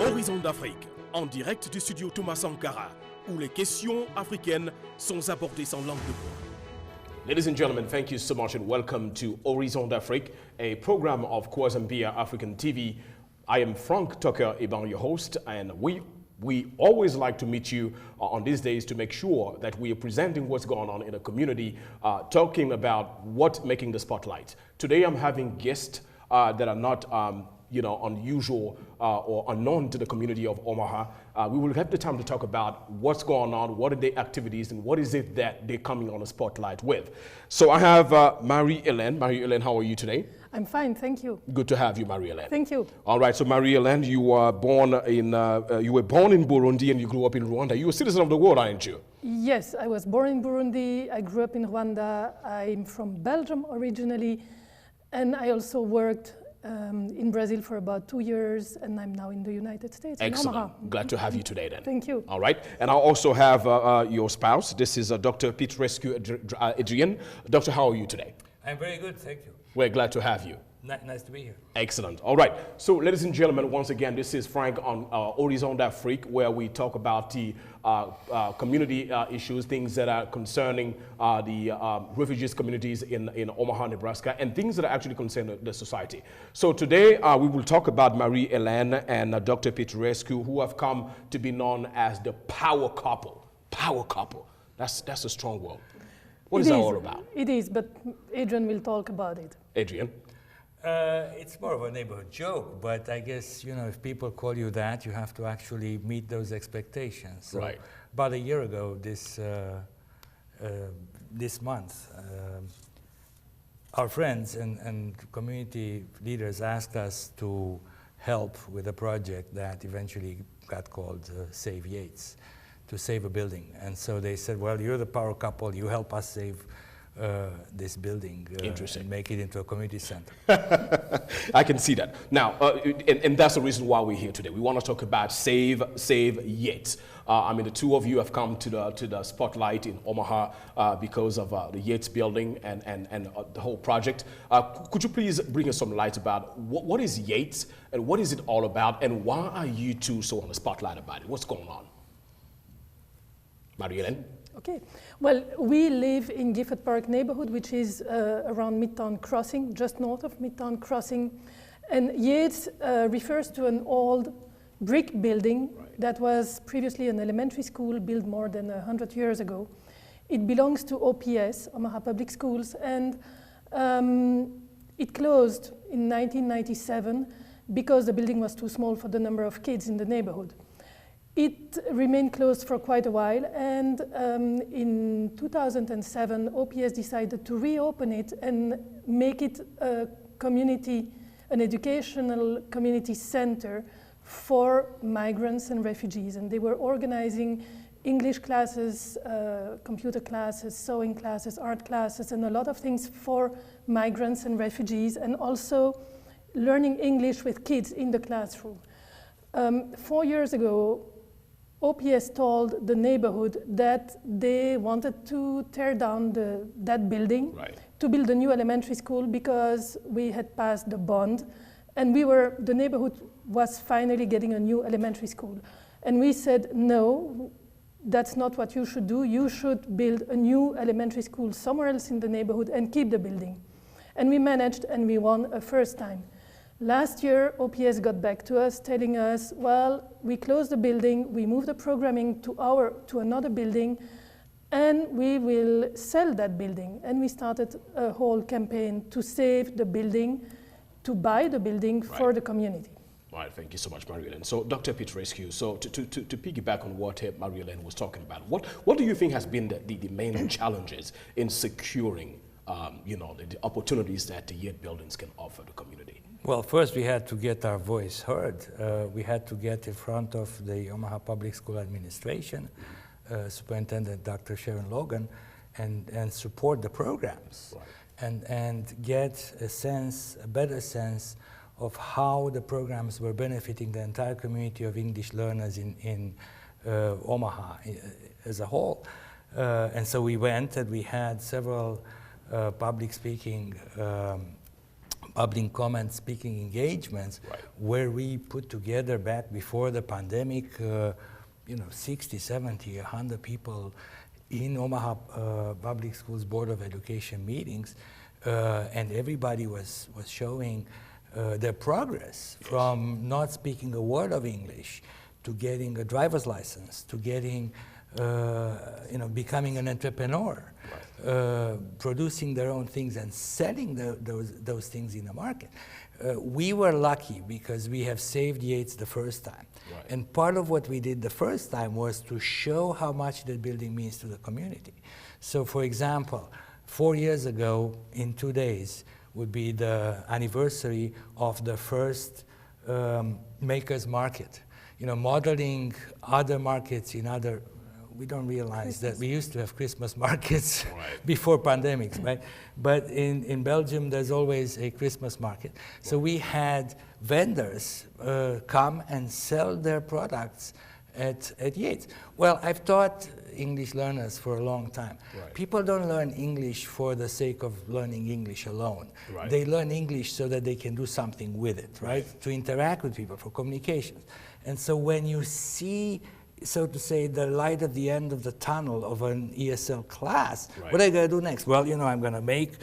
Horizon d'Afrique, en direct du studio Thomas Sankara, où les questions africaines sont abordées sans langue de bois. Ladies and gentlemen, thank you so much and welcome to Horizon d'Afrique, a program of Kwazambia African TV. I am Frank Tucker Iban, your host, and we always like to meet you on these days to make sure that we are presenting what's going on in the community, talking about what's making the spotlight. Today I'm having guests that are not unusual or unknown to the community of Omaha. We will have the time to talk about what's going on, what are the activities, and what is it that they're coming on the spotlight with. So I have Marie-Helene. Marie-Helene, how are you today? I'm fine, thank you. Good to have you, Marie-Helene. Thank you. All right, so Marie-Helene, you were born in Burundi and you grew up in Rwanda. You're a citizen of the world, aren't you? Yes, I was born in Burundi. I grew up in Rwanda. I'm from Belgium originally, and I also worked in Brazil for about 2 years, and I'm now in the United States. Excellent. Glad to have you today then. Thank you. All right. And I also have your spouse. This is Dr. Petrescu, Adrian. Doctor, how are you today? I'm very good, thank you. We're glad to have you. Nice to be here. Excellent. All right. So, ladies and gentlemen, once again, this is Frank on Horizon d'Afrique, where we talk about the community issues, things that are concerning the refugees communities in Omaha, Nebraska, and things that are actually concerning the society. So today, we will talk about Marie-Helene and Dr. Petrescu, who have come to be known as the power couple. Power couple. That's a strong word. What is that all about? It is, but Adrian will talk about it. Adrian? It's more of a neighborhood joke, but I guess, if people call you that, you have to actually meet those expectations. So right. About a year ago, this month, our friends and community leaders asked us to help with a project that eventually got called Save Yates, to save a building. And so they said, well, you're the power couple, you help us save this building and make it into a community center. I can see that. Now, and that's the reason why we're here today. We want to talk about Save Yates. The two of you have come to the spotlight in Omaha because of the Yates building and the whole project. Could you please bring us some light about what is Yates and what is it all about, and why are you two so on the spotlight about it? What's going on? Marie-Helene? Okay. Well, we live in Gifford Park neighborhood, which is around Midtown Crossing, just north of Midtown Crossing. And Yates refers to an old brick building that was previously an elementary school built more than 100 years ago. It belongs to OPS, Omaha Public Schools, and it closed in 1997 because the building was too small for the number of kids in the neighborhood. It remained closed for quite a while, and in 2007, OPS decided to reopen it and make it an educational community center for migrants and refugees. And they were organizing English classes, computer classes, sewing classes, art classes, and a lot of things for migrants and refugees, and also learning English with kids in the classroom. 4 years ago, OPS told the neighborhood that they wanted to tear down that building to build a new elementary school because we had passed the bond, and the neighborhood was finally getting a new elementary school. And we said, no, that's not what you should do. You should build a new elementary school somewhere else in the neighborhood and keep the building. And we managed, and we won a first time. Last year, OPS got back to us telling us, well, we closed the building, we moved the programming to another building, and we will sell that building. And we started a whole campaign to save the building, to buy the building for the community. All right, thank you so much, Marie-Helene. So, Dr. Petrescu, so to piggyback on what Marie-Helene was talking about, what do you think has been the main challenges in securing the opportunities that the Yates buildings can offer the community? Well, first we had to get our voice heard. We had to get in front of the Omaha Public School Administration, Superintendent Dr. Sharon Logan, and support the programs, and get a better sense of how the programs were benefiting the entire community of English learners in Omaha as a whole. And so we went and we had several public speaking public comment speaking engagements, where we put together back before the pandemic, 60, 70, 100 people in Omaha Public Schools Board of Education meetings, and everybody was showing their progress from not speaking a word of English to getting a driver's license, to getting, becoming an entrepreneur, producing their own things and selling those things in the market. We were lucky because we have saved Yates the first time. Right. And part of what we did the first time was to show how much that building means to the community. So for example, 4 years ago, in 2 days, would be the anniversary of the first Makers Market. Modeling other markets in other, we don't realize that we used to have Christmas markets before pandemics, right? But in Belgium, there's always a Christmas market. So we had vendors come and sell their products at Yates. Well, I've taught English learners for a long time. Right. People don't learn English for the sake of learning English alone. Right. They learn English so that they can do something with it, right? To interact with people, for communications. And so when you see, so to say, the light at the end of the tunnel of an ESL class, what are you going to do next? Well, I'm going to make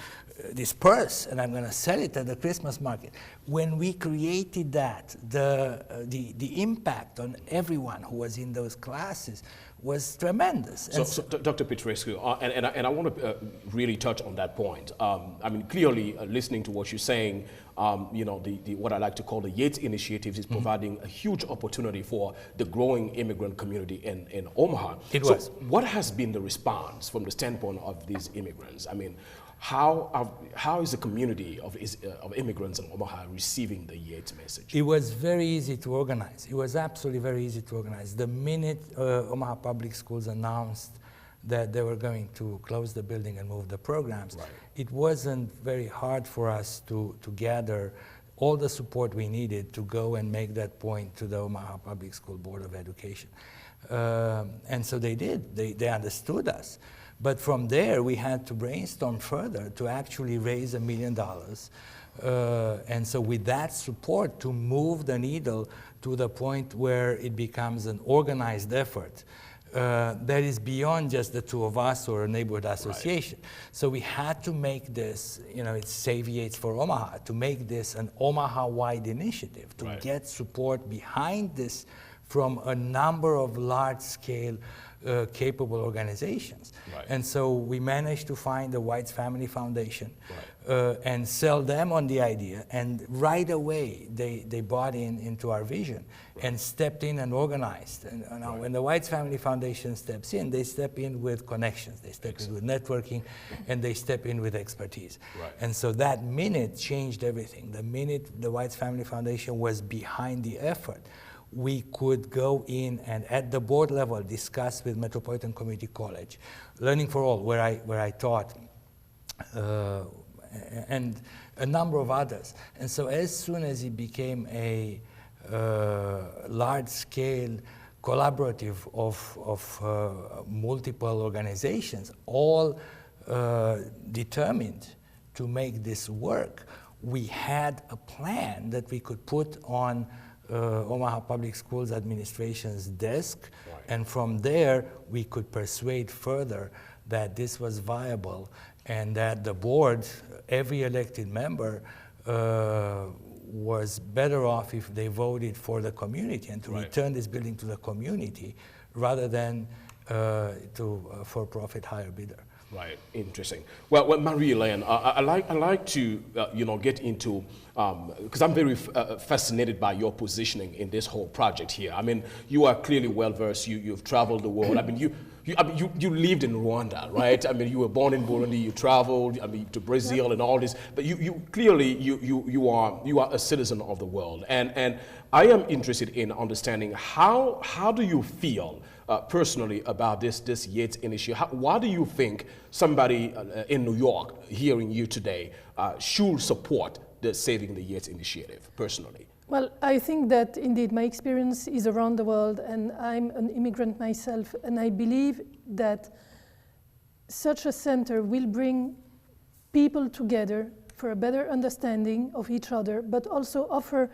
this purse and I'm going to sell it at the Christmas market. When we created that, the impact on everyone who was in those classes was tremendous. So Dr. Petrescu, and I want to really touch on that point. Clearly, listening to what you're saying, what I like to call the Yates Initiative is providing a huge opportunity for the growing immigrant community in Omaha. So what has been the response from the standpoint of these immigrants? How is the community of immigrants in Omaha receiving the Yates message? It was very easy to organize. It was absolutely very easy to organize. The minute Omaha Public Schools announced that they were going to close the building and move the programs, it wasn't very hard for us to gather all the support we needed to go and make that point to the Omaha Public School Board of Education. And so they did. They understood us. But from there, we had to brainstorm further to actually raise $1 million. And so with that support, to move the needle to the point where it becomes an organized effort that is beyond just the two of us or a neighborhood association. So we had to make this, it's Save Yates for Omaha, to make this an Omaha-wide initiative, to get support behind this from a number of large-scale capable organizations. And so we managed to find the White's Family Foundation and sell them on the idea. And right away, they bought into our vision and stepped in and organized. And now when the White's Family Foundation steps in, they step in with connections, they step in with networking, and they step in with expertise. And so that minute changed everything. The minute the White's Family Foundation was behind the effort, we could go in and at the board level discuss with Metropolitan Community College, Learning for All, where I taught, and a number of others. And so as soon as it became a large-scale collaborative of multiple organizations, all determined to make this work, we had a plan that we could put on Omaha Public Schools Administration's desk, and from there we could persuade further that this was viable and that the board, every elected member, was better off if they voted for the community and to return this building to the community rather than to a for-profit higher bidder. Right, interesting. Well, Marie-Helene, I like to get into, because I'm very fascinated by your positioning in this whole project here. I mean, you are clearly well versed. You've traveled the world. I mean, you lived in Rwanda, right? I mean, you were born in Burundi. You traveled, to Brazil and all this. But you clearly you are a citizen of the world. And I am interested in understanding how do you feel personally about this Yates initiative? Why do you think somebody in New York hearing you today should support the Saving the Yates initiative personally? Well, I think that indeed my experience is around the world, and I'm an immigrant myself, and I believe that such a center will bring people together for a better understanding of each other, but also offer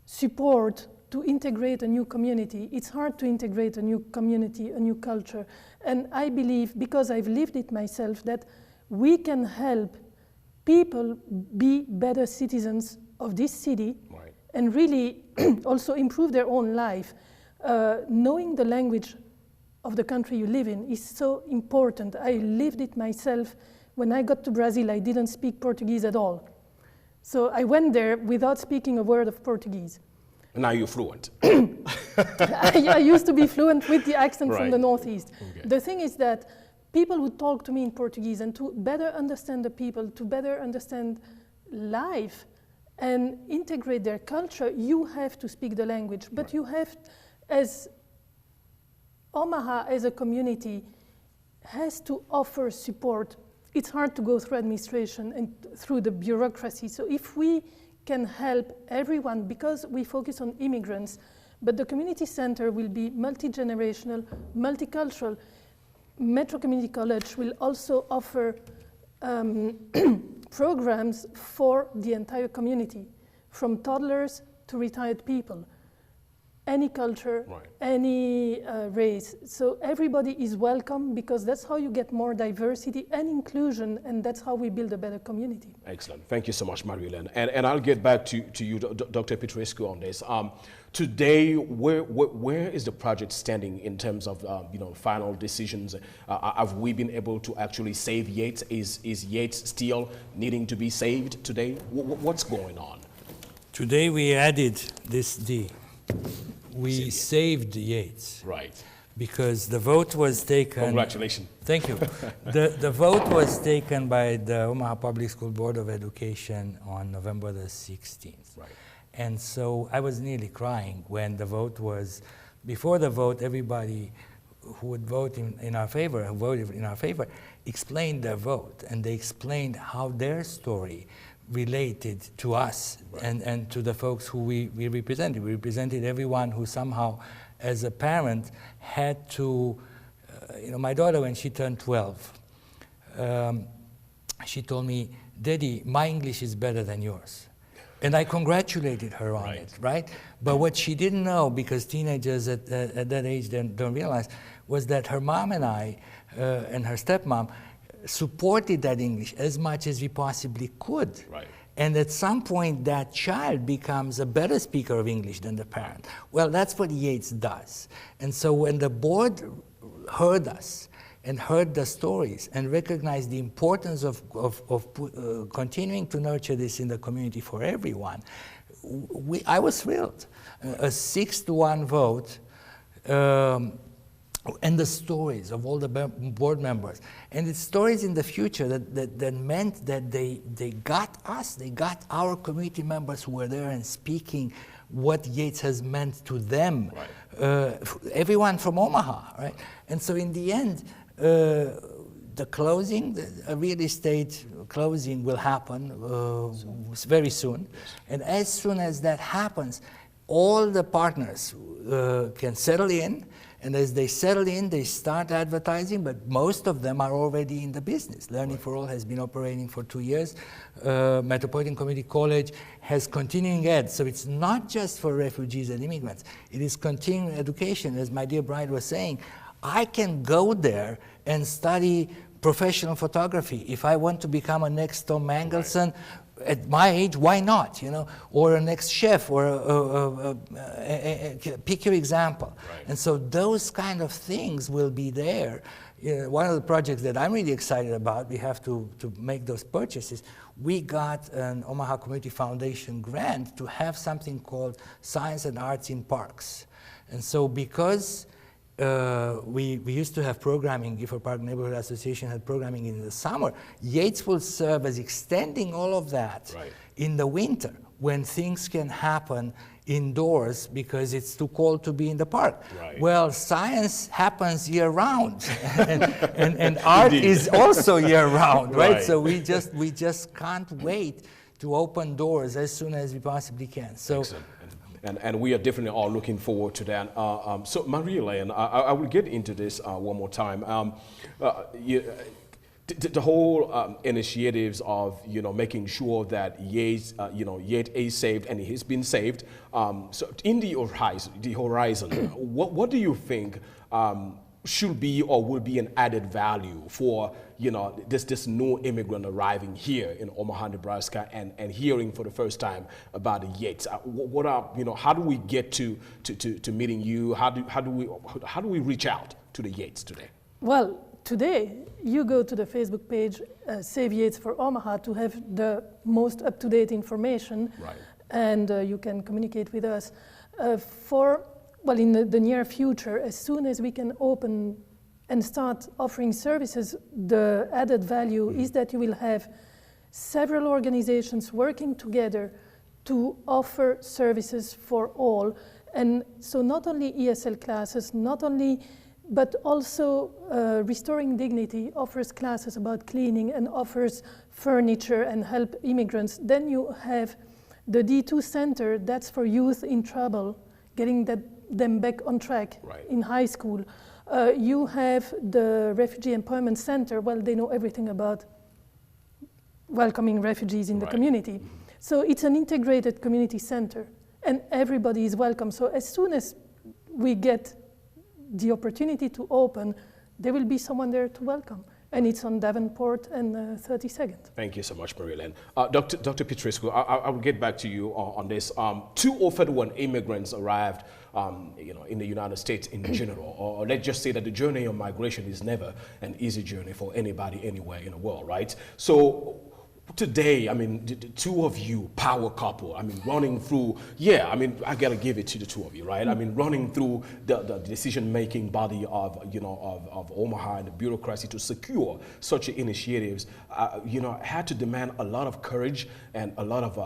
support to integrate a new community. It's hard to integrate a new community, a new culture. And I believe, because I've lived it myself, that we can help people be better citizens of this city, right, and really also improve their own life. Knowing the language of the country you live in is so important. I lived it myself. When I got to Brazil, I didn't speak Portuguese at all. So I went there without speaking a word of Portuguese. Now you're fluent. I used to be fluent with the accent right. from the Northeast. Okay. The thing is that people would talk to me in Portuguese, and to better understand the people, to better understand life and integrate their culture, you have to speak the language. But right. You have, as Omaha as a community, has to offer support. It's hard to go through administration and through the bureaucracy. So if we can help everyone, because we focus on immigrants, but the community center will be multi-generational, multicultural. Metro Community College will also offer programs for the entire community, from toddlers to retired people. Any culture, right. Any race. So everybody is welcome, because that's how you get more diversity and inclusion, and that's how we build a better community. Excellent. Thank you so much, Marie-Helene. And I'll get back to you, Dr. Petrescu, on this. Today, where is the project standing in terms of final decisions? Have we been able to actually save Yates? Is Yates still needing to be saved today? What's going on? Today we added this D. We saved Yates. Right. Because the vote was taken. Congratulations. Thank you. The vote was taken by the Omaha Public School Board of Education on November the 16th. Right. And so I was nearly crying when the vote was, before the vote, everybody who would vote in our favor, who voted in our favor, explained their vote, and they explained how their story related to us, right, and to the folks who we represented. We represented everyone who somehow, as a parent, had to, my daughter, when she turned 12, she told me, "Daddy, my English is better than yours." And I congratulated her on right. it, right? But what she didn't know, because teenagers at that age don't realize, was that her mom and I, and her stepmom, supported that English as much as we possibly could. Right. And at some point, that child becomes a better speaker of English than the parent. Well, that's what Yates does. And so when the board heard us and heard the stories and recognized the importance of continuing to nurture this in the community for everyone, I was thrilled. A 6-1 vote, and the stories of all the board members. And it's stories in the future that meant that they got us, they got our community members who were there and speaking what Yates has meant to them, right. Everyone from Omaha, right? And so in the end, the closing, a real estate closing will happen very soon. Yes. And as soon as that happens, all the partners can settle in. And as they settle in, they start advertising, but most of them are already in the business. Learning for All has been operating for 2 years. Metropolitan Community College has continuing ed, so it's not just for refugees and immigrants. It is continuing education, as my dear bride was saying. I can go there and study professional photography. If I want to become a next Tom Mangelson, right. At my age, why not, or a next chef, or pick your example. Right. And so those kind of things will be there. One of the projects that I'm really excited about, we have to make those purchases. We got an Omaha Community Foundation grant to have something called Science and Arts in Parks. And so because we used to have programming, Gifford Park Neighborhood Association had programming in the summer. Yates will serve as extending all of that right. in the winter, when things can happen indoors because it's too cold to be in the park. Right. Well, science happens year-round, and art is also year-round, right? So we just can't wait to open doors as soon as we possibly can. So. Excellent. And we are definitely all looking forward to that. So Marie-Helene, I will get into this one more time. the whole initiatives of making sure that Yates Yates is saved and he's been saved. So in the horizon, what do you think should be or will be an added value for this new immigrant arriving here in Omaha, Nebraska, and hearing for the first time about the Yates? What are how do we get to meeting you? How do we reach out to the Yates today? Well, today, you go to the Facebook page, Save Yates for Omaha, to have the most up-to-date information, right. And you can communicate with us. In the near future, as soon as we can open and start offering services, the added value is that you will have several organizations working together to offer services for all. And so not only ESL classes, but also Restoring Dignity offers classes about cleaning and offers furniture and help immigrants. Then you have the D2 Center, that's for youth in trouble, getting them back on track, right, in high school. You have the Refugee Employment Center. Well, they know everything about welcoming refugees in the community. So it's an integrated community center, and everybody is welcome. So as soon as we get the opportunity to open, there will be someone there to welcome. And it's on Davenport and 32nd. Thank you so much, Marilyn. Dr. Petrescu, I will get back to you on this. Too often when immigrants arrived in the United States in general, or let's just say that the journey of migration is never an easy journey for anybody anywhere in the world, right? So today, I mean, the two of you, power couple, I mean, running through, I gotta give it to the two of you, right? I mean, running through the decision-making body of Omaha and the bureaucracy to secure such initiatives, had to demand a lot of courage and a lot of,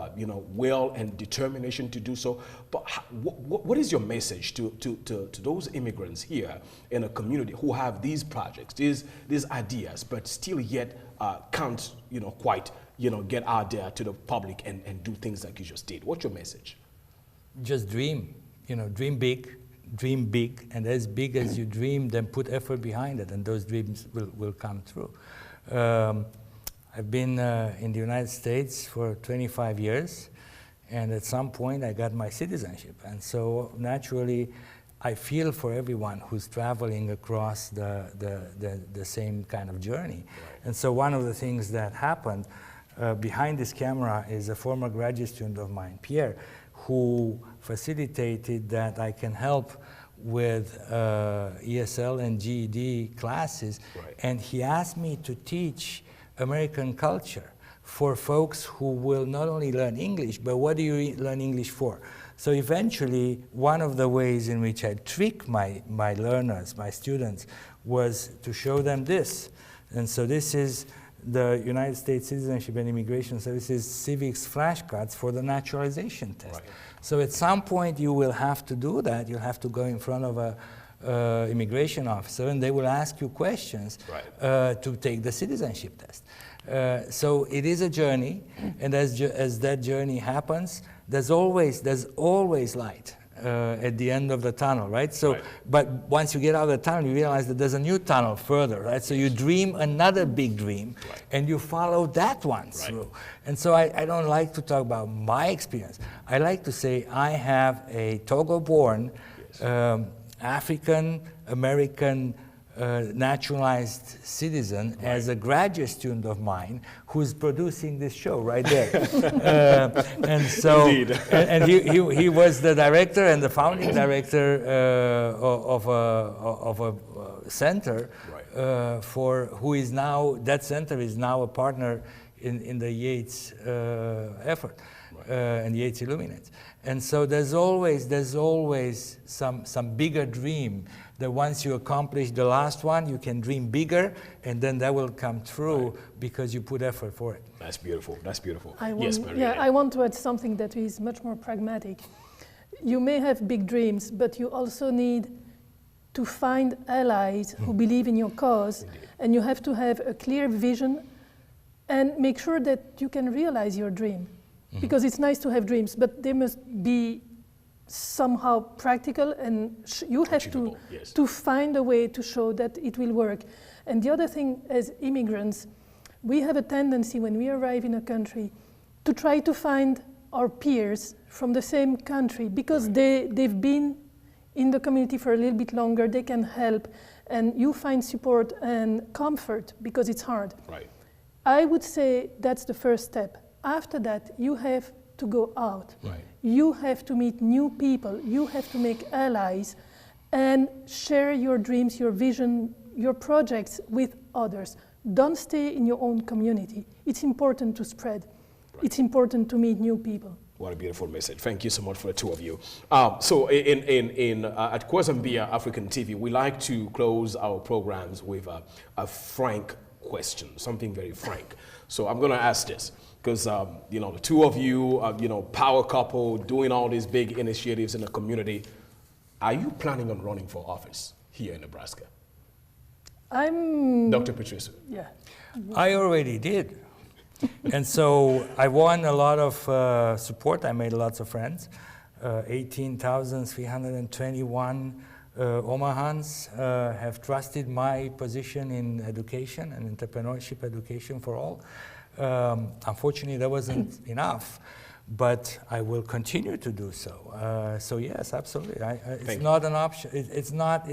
will and determination to do so. But what is your message to those immigrants here in a community who have these projects, these ideas, but still yet can't, quite, get out there to the public and do things like you just did? What's your message? Just dream, dream big, and as big as you dream, then put effort behind it, and those dreams will come true. I've been in the United States for 25 years, and at some point I got my citizenship, and so naturally I feel for everyone who's traveling across the same kind of journey. Right. And so one of the things that happened behind this camera is a former graduate student of mine, Pierre, who facilitated that I can help with ESL and GED classes. Right. And he asked me to teach American culture for folks who will not only learn English, but what do you learn English for? So eventually, one of the ways in which I trick my learners, my students, was to show them this. And so this is the United States Citizenship and Immigration Services civics flashcards for the naturalization test. Right. So at some point you will have to do that. You'll have to go in front of a immigration officer, and they will ask you questions, right, to take the citizenship test. So it is a journey, and as that journey happens, there's always light at the end of the tunnel, right? So, right. But once you get out of the tunnel, you realize that there's a new tunnel further, right? So you dream another big dream, right, and you follow that one through. Right. And so I don't like to talk about my experience. I like to say I have a Togo-born, yes, African-American naturalized citizen, right, as a graduate student of mine who's producing this show right there. And so, and he was the director and the founding director of a center, right, for who is now, that center is now a partner in the Yates effort, right, and Yates Illuminates. And so there's always some bigger dream that once you accomplish the last one, you can dream bigger, and then that will come true, right, because you put effort for it. That's beautiful. That's beautiful. I want to add something that is much more pragmatic. You may have big dreams, but you also need to find allies who believe in your cause. Indeed. And you have to have a clear vision and make sure that you can realize your dream. Mm-hmm. Because it's nice to have dreams, but they must be somehow practical, and you have yes. to find a way to show that it will work. And the other thing, as immigrants, we have a tendency when we arrive in a country to try to find our peers from the same country, because they've been in the community for a little bit longer, they can help, and you find support and comfort because it's hard. Right. I would say that's the first step. After that, you have to go out. Right. You have to meet new people. You have to make allies and share your dreams, your vision, your projects with others. Don't stay in your own community. It's important to spread. Right. It's important to meet new people. What a beautiful message. Thank you so much for the two of you. So at Kwazambia African TV, we like to close our programs with a frank question, something very frank. So I'm going to ask this, because the two of you, power couple, doing all these big initiatives in the community. Are you planning on running for office here in Nebraska? Dr. Petrescu. Yeah. I already did. And so I won a lot of support. I made lots of friends. 18,321 Omahans have trusted my position in education and entrepreneurship education for all. Unfortunately, that wasn't enough, but I will continue to do so. So yes, absolutely. It's not an option. It's not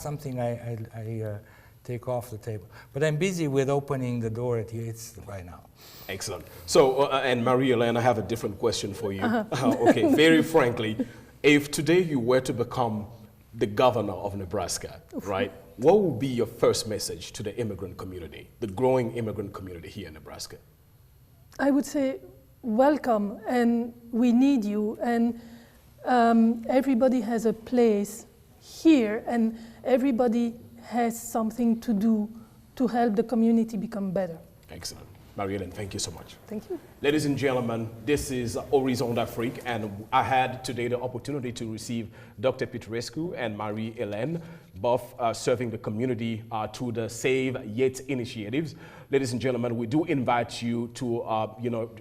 something I take off the table. But I'm busy with opening the door at Yates right now. Excellent. So, and Marie-Helene, I have a different question for you. Okay, very frankly, if today you were to become the governor of Nebraska, right, what would be your first message to the immigrant community, the growing immigrant community here in Nebraska? I would say, welcome, and we need you, and everybody has a place here, and everybody has something to do to help the community become better. Excellent. Marie-Helene, thank you so much. Thank you. Ladies and gentlemen, this is Horizon d'Afrique, and I had today the opportunity to receive Dr. Petrescu and Marie-Helene, both serving the community through the Save Yates initiatives. Ladies and gentlemen, we do invite you to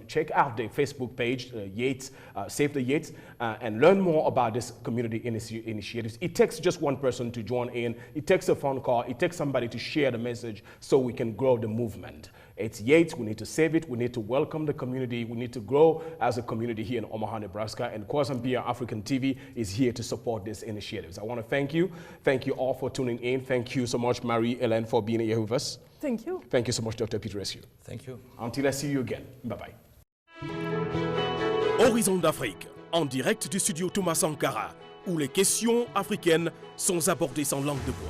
check out the Facebook page, Yates, Save the Yates, and learn more about this community initiatives. It takes just one person to join in. It takes a phone call. It takes somebody to share the message so we can grow the movement. It's Yates. We need to save it. We need to welcome the community. We need to grow as a community here in Omaha, Nebraska. And Kwazambia African TV is here to support these initiatives. I want to thank you. Thank you all for tuning in. Thank you so much, Marie-Helene, for being here with us. Thank you. Thank you so much, Dr. Petrescu. Thank you. Until I see you again. Bye-bye. Horizon d'Afrique, en direct du studio Thomas Sankara, où les questions africaines sont abordées sans langue de bois.